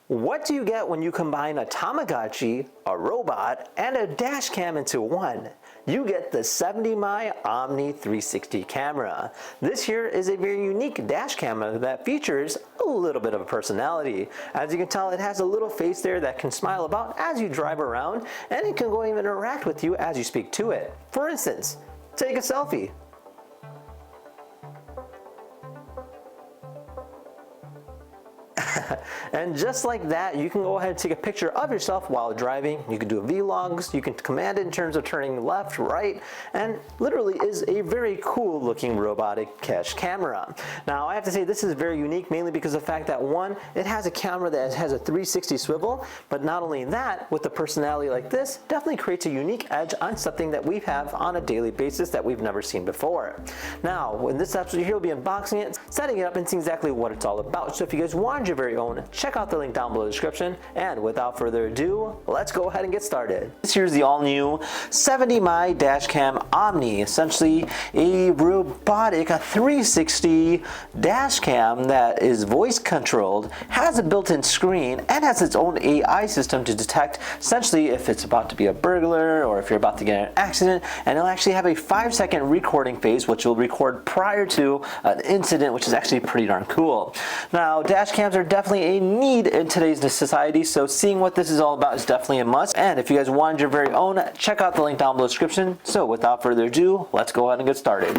What do you get when you combine a tamagotchi, a robot, and a dash cam into one? You get the 70mm Omni 360 camera. This here is a very unique dash camera that features a little bit of a personality. As you can tell, it has a little face there that can smile about as you drive around, and it can go even interact with you as you speak to it. For instance, take a selfie. And just like that, you can go ahead and take a picture of yourself while driving. You can do vlogs, you can command it in terms of turning left, right, and literally is a very cool looking robotic dash camera. Now I have to say this is very unique, mainly because of the fact that one, it has a camera that has a 360 swivel, but not only that, with a personality like this, definitely creates a unique edge on something that we have on a daily basis that we've never seen before. Now, in this episode here, we'll be unboxing it, setting it up, and seeing exactly what it's all about. So if you guys want your very own, check out the link down below in the description, and without further ado, let's go ahead and get started. This here's the all-new 70mm Dash Cam Omni, essentially a robotic, a 360 dash cam that is voice controlled, has a built-in screen, and has its own AI system to detect essentially if it's about to be a burglar or if you're about to get in an accident, and it'll actually have a 5-second recording phase which will record prior to an incident, which is actually pretty darn cool. Now, dash cams are definitely a need in today's society, so seeing what this is all about is definitely a must. And if you guys wanted your very own, check out the link down below the description. So without further ado, let's go ahead and get started.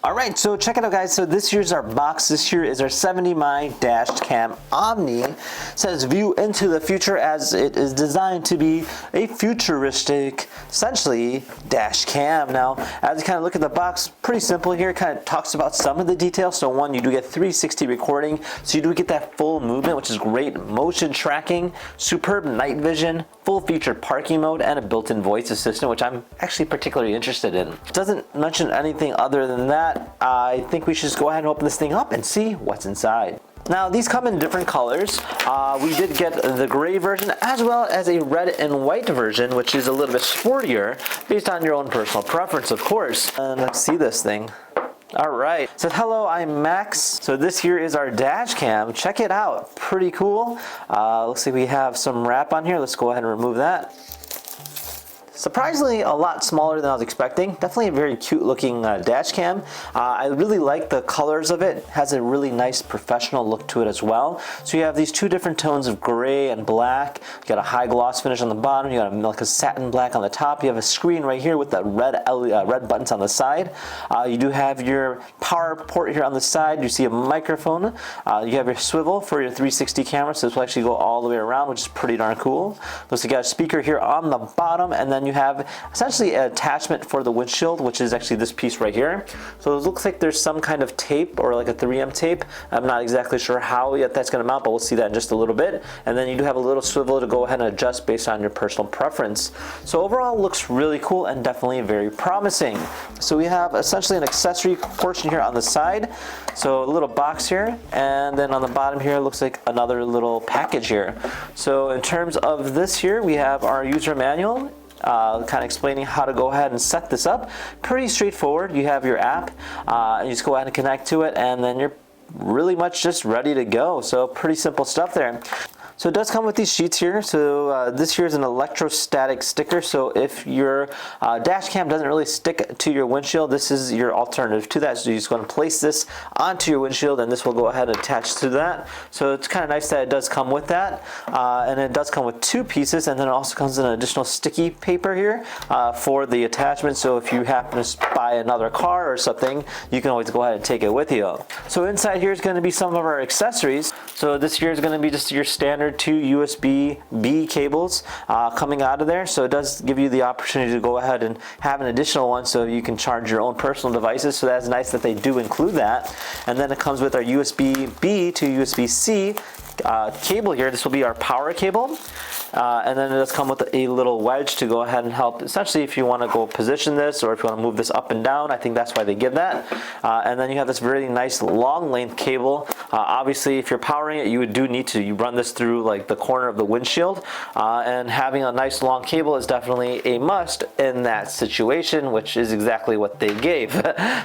Alright, so check it out guys. So this here's our box. This here is our 70mm Dash Cam Omni. It says view into the future, as it is designed to be a futuristic, essentially, dash cam. Now, as you kind of look at the box, pretty simple here. It kind of talks about some of the details. So one, you do get 360 recording, so you do get that full movement, which is great. Motion tracking, superb night vision, full featured parking mode, and a built-in voice assistant, which I'm actually particularly interested in. It doesn't mention anything other than that. I think we should just go ahead and open this thing up and see what's inside. Now, these come in different colors. We did get the gray version as well as a red and white version, which is a little bit sportier based on your own personal preference, of course. And let's see this thing. Alright, so hello, I'm Max. So this here is our dash cam. Check it out, pretty cool. Looks like we have some wrap on here. Let's go ahead and remove that. Surprisingly, a lot smaller than I was expecting. Definitely a very cute looking dash cam. I really like the colors of it. It has a really nice professional look to it as well. So you have these two different tones of gray and black. You got a high gloss finish on the bottom. You got like a satin black on the top. You have a screen right here with the red buttons on the side. You do have your power port here on the side. You see a microphone. You have your swivel for your 360 camera, so this will actually go all the way around, which is pretty darn cool. Looks like you got a speaker here on the bottom, and then you have essentially an attachment for the windshield, which is actually this piece right here. So it looks like there's some kind of tape or like a 3M tape. I'm not exactly sure how yet that's going to mount, but we'll see that in just a little bit. And then you do have a little swivel to go ahead and adjust based on your personal preference. So overall, it looks really cool and definitely very promising. So we have essentially an accessory portion here on the side. So a little box here, and then on the bottom here, it looks like another little package here. So in terms of this here, we have our user manual. Kind of explaining how to go ahead and set this up. Pretty straightforward. You have your app, you just go ahead and connect to it, and then you're really much just ready to go. So pretty simple stuff there. So it does come with these sheets here. So this here is an electrostatic sticker. So if your dash cam doesn't really stick to your windshield, this is your alternative to that. So you're just going to place this onto your windshield, and this will go ahead and attach to that. So it's kind of nice that it does come with that. And it does come with two pieces, and then it also comes in an additional sticky paper here for the attachment. So if you happen to buy another car or something, you can always go ahead and take it with you. So inside here is going to be some of our accessories. So this here is going to be just your standard 2 USB-B cables coming out of there. So it does give you the opportunity to go ahead and have an additional one so you can charge your own personal devices. So that's nice that they do include that. And then it comes with our USB-B to USB-C cable here. This will be our power cable. And then it does come with a little wedge to go ahead and help, essentially, if you want to go position this or if you want to move this up and down. I think that's why they give that. And then you have this really nice long length cable. Obviously, if you're powering it, you do need to run this through like the corner of the windshield. And having a nice long cable is definitely a must in that situation, which is exactly what they gave.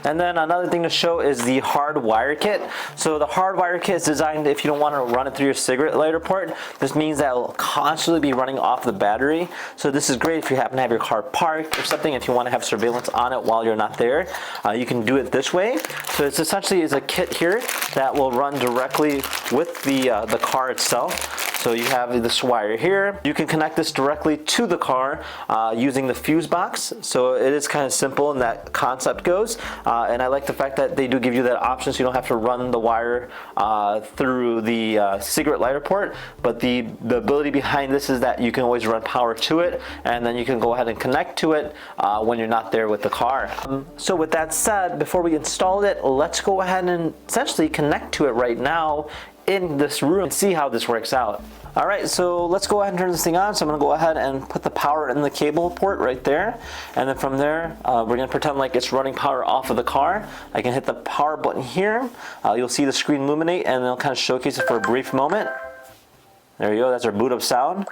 And then another thing to show is the hard wire kit. So the hard wire kit is designed if you don't want to run it through your cigarette lighter port. This means that it will constantly be running off the battery. So this is great if you happen to have your car parked or something. If you want to have surveillance on it while you're not there, you can do it this way. So it's essentially is a kit here that will run directly with the car itself. So you have this wire here. You can connect this directly to the car using the fuse box. So it is kind of simple in that concept goes. And I like the fact that they do give you that option so you don't have to run the wire through the cigarette lighter port. But the ability behind this is that you can always run power to it, and then you can go ahead and connect to it when you're not there with the car. So with that said, before we install it, let's go ahead and essentially connect to it right now in this room and see how this works out. All right, so let's go ahead and turn this thing on. So I'm gonna go ahead and put the power in the cable port right there. And then from there, we're gonna pretend like it's running power off of the car. I can hit the power button here. You'll see the screen illuminate and it'll kind of showcase it for a brief moment. There you go, that's our boot up sound.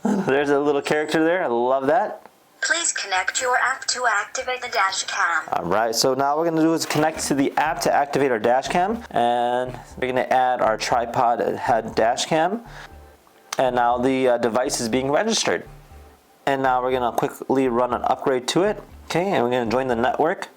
There's a little character there, I love that. Please connect your app to activate the dash cam. All right, so now what we're gonna do is connect to the app to activate our dash cam, and we're gonna add our tripod head dash cam. And now the device is being registered. And now we're gonna quickly run an upgrade to it. Okay, and we're gonna join the network.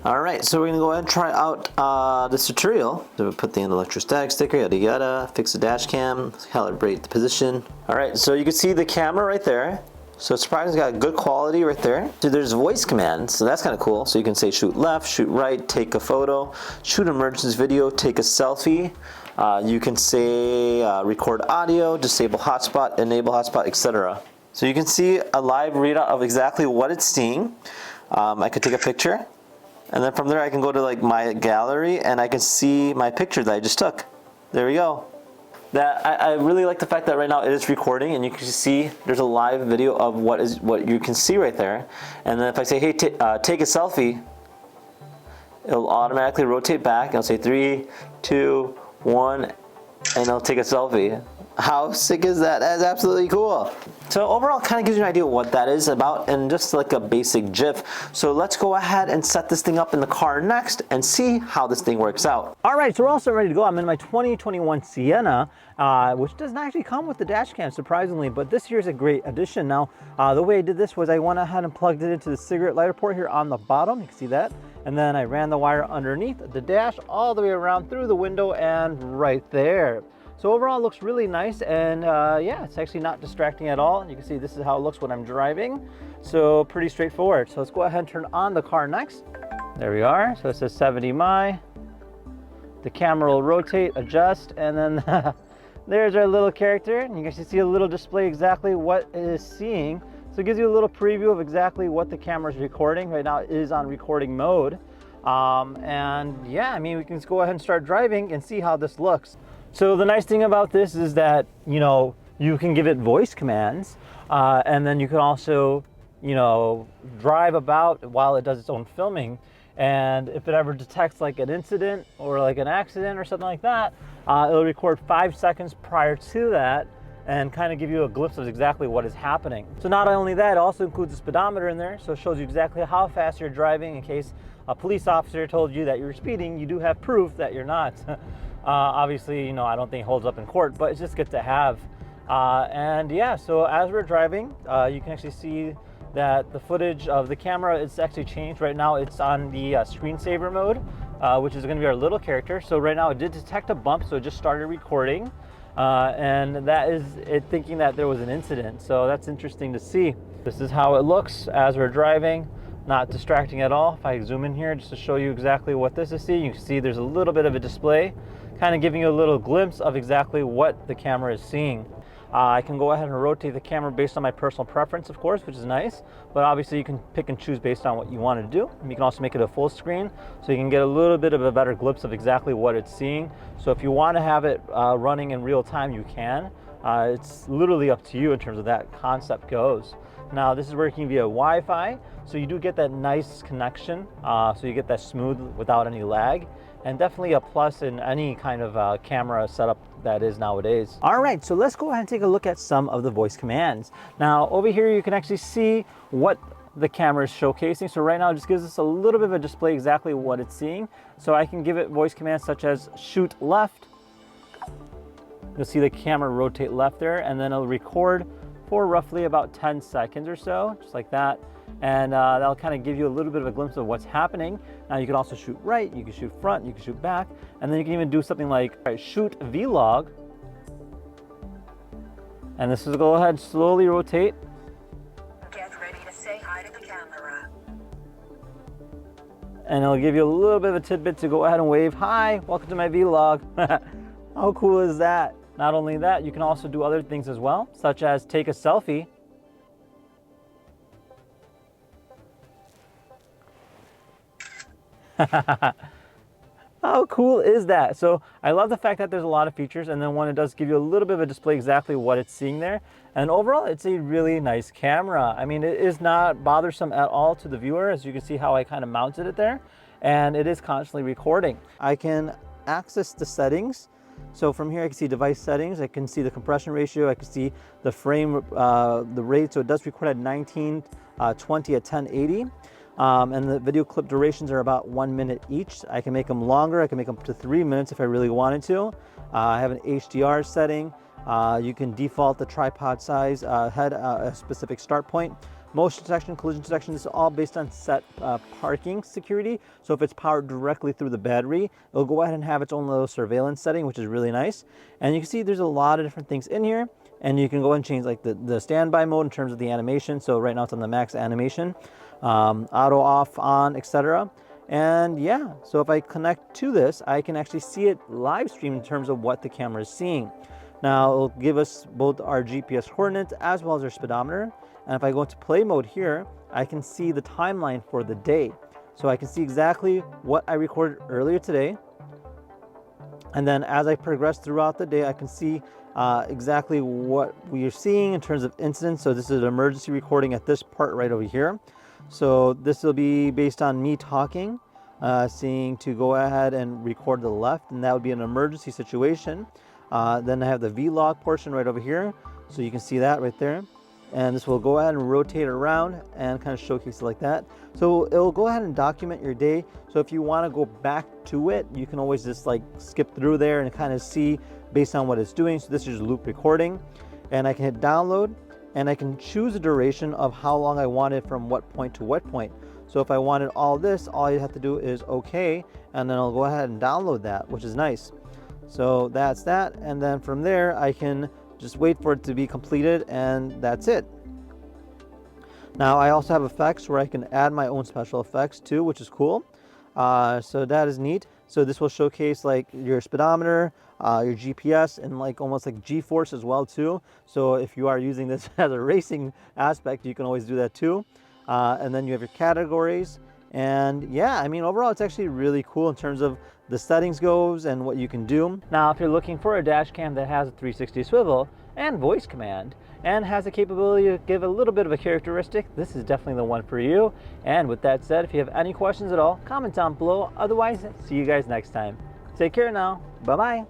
All right, so we're gonna go ahead and try out this tutorial. So we put the electrostatic sticker, yada yada, fix the dash cam, calibrate the position. All right, so you can see the camera right there. So it's probably got good quality right there. So there's voice commands, so that's kind of cool. So you can say shoot left, shoot right, take a photo, shoot emergency video, take a selfie. You can say record audio, disable hotspot, enable hotspot, etc. So you can see a live readout of exactly what it's seeing. I could take a picture, and then from there I can go to like my gallery and I can see my picture that I just took. There we go. I really like the fact that right now it is recording and you can see there's a live video of what you can see right there. And then if I say, hey, take a selfie, it'll automatically rotate back. It'll say 3, 2, 1, and it'll take a selfie. How sick is that? That's absolutely cool. So overall, it kind of gives you an idea of what that is about and just like a basic GIF. So let's go ahead and set this thing up in the car next and see how this thing works out. All right, so we're also ready to go. I'm in my 2021 Sienna, which doesn't actually come with the dash cam, surprisingly, but this here is a great addition. Now, the way I did this was I went ahead and plugged it into the cigarette lighter port here on the bottom. You can see that. And then I ran the wire underneath the dash all the way around through the window and right there. So overall, it looks really nice, and yeah, it's actually not distracting at all. You can see this is how it looks when I'm driving. So pretty straightforward. So let's go ahead and turn on the car next. There we are. So it says 70 mi. The camera will rotate, adjust, and then there's our little character. And you can see a little display exactly what it is seeing. So it gives you a little preview of exactly what the camera is recording. Right now it is on recording mode. And yeah, I mean, we can just go ahead and start driving and see how this looks. So the nice thing about this is that, you know, you can give it voice commands, and then you can also, you know, drive about while it does its own filming. And if it ever detects like an incident or like an accident or something like that, it'll record 5 seconds prior to that and kind of give you a glimpse of exactly what is happening. So not only that, it also includes a speedometer in there, so it shows you exactly how fast you're driving in case a police officer told you that you're speeding. You do have proof that you're not. Obviously, you know, I don't think it holds up in court, but it's just good to have. And yeah, so as we're driving, you can actually see that the footage of the camera is actually changed. Right now it's on the screensaver mode, which is going to be our little character. So right now it did detect a bump, so it just started recording. And that is it thinking that there was an incident. So that's interesting to see. This is how it looks as we're driving. Not distracting at all. If I zoom in here just to show you exactly what this is seeing, you can see there's a little bit of a display kind of giving you a little glimpse of exactly what the camera is seeing. I can go ahead and rotate the camera based on my personal preference, of course, which is nice, but obviously you can pick and choose based on what you want to do. You can also make it a full screen, so you can get a little bit of a better glimpse of exactly what it's seeing. So if you want to have it running in real time, you can. It's literally up to you in terms of that concept goes. Now this is working via Wi-Fi, so you do get that nice connection, so you get that smooth without any lag, and definitely a plus in any kind of camera setup that is nowadays. All right, so let's go ahead and take a look at some of the voice commands. Now over here you can actually see what the camera is showcasing. So right now it just gives us a little bit of a display exactly what it's seeing. So I can give it voice commands such as shoot left. You'll see the camera rotate left there, and then it'll record for roughly about 10 seconds or so, just like that. And that'll kind of give you a little bit of a glimpse of what's happening. Now you can also shoot right, you can shoot front, you can shoot back, and then you can even do something like shoot vlog. And this is go ahead and slowly rotate. Get ready to say hi to the camera. And it'll give you a little bit of a tidbit to go ahead and wave, hi, welcome to my vlog. How cool is that? Not only that, you can also do other things as well, such as take a selfie. How cool is that? So I love the fact that there's a lot of features, and then one, it does give you a little bit of a display exactly what it's seeing there. And overall, it's a really nice camera. I mean, it is not bothersome at all to the viewer, as you can see how I kind of mounted it there. And it is constantly recording. I can access the settings. So from here I can see device settings, I can see the compression ratio, I can see the frame, the rate. So it does record at 1920 at 1080. And the video clip durations are about 1 minute each. I can make them longer, I can make them up to 3 minutes if I really wanted to. I have an HDR setting. You can default the tripod size, head a specific start point. Motion detection, collision detection, this is all based on set parking security. So if it's powered directly through the battery, it'll go ahead and have its own little surveillance setting, which is really nice. And you can see there's a lot of different things in here. And you can go and change like the standby mode in terms of the animation. So right now it's on the max animation, auto off, on, etc. And yeah, so if I connect to this, I can actually see it live stream in terms of what the camera is seeing. Now it'll give us both our GPS coordinates as well as our speedometer. And if I go into play mode here, I can see the timeline for the day. So I can see exactly what I recorded earlier today. And then as I progress throughout the day, I can see exactly what we are seeing in terms of incidents. So this is an emergency recording at this part right over here. So this will be based on me talking, seeing to go ahead and record to the left, and that would be an emergency situation. Then I have the vlog portion right over here. So you can see that right there. And this will go ahead and rotate around and kind of showcase it like that. So it'll go ahead and document your day. So if you want to go back to it, you can always just like skip through there and kind of see based on what it's doing. So this is loop recording, and I can hit download, and I can choose the duration of how long I want it from what point to what point. So if I wanted all this, all you have to do is okay, and then I'll go ahead and download that, which is nice. So that's that, and then from there I can just wait for it to be completed, and that's it. Now I also have effects where I can add my own special effects too, which is cool. So that is neat. So this will showcase like your speedometer, your GPS, and like almost like G-force as well too. So if you are using this as a racing aspect, you can always do that too. And then you have your categories. And yeah, I mean, overall, it's actually really cool in terms of the settings goes and what you can do. Now, if you're looking for a dash cam that has a 360 swivel and voice command and has the capability to give a little bit of a characteristic, this is definitely the one for you. And with that said, if you have any questions at all, comment down below. Otherwise, see you guys next time. Take care now. Bye-bye.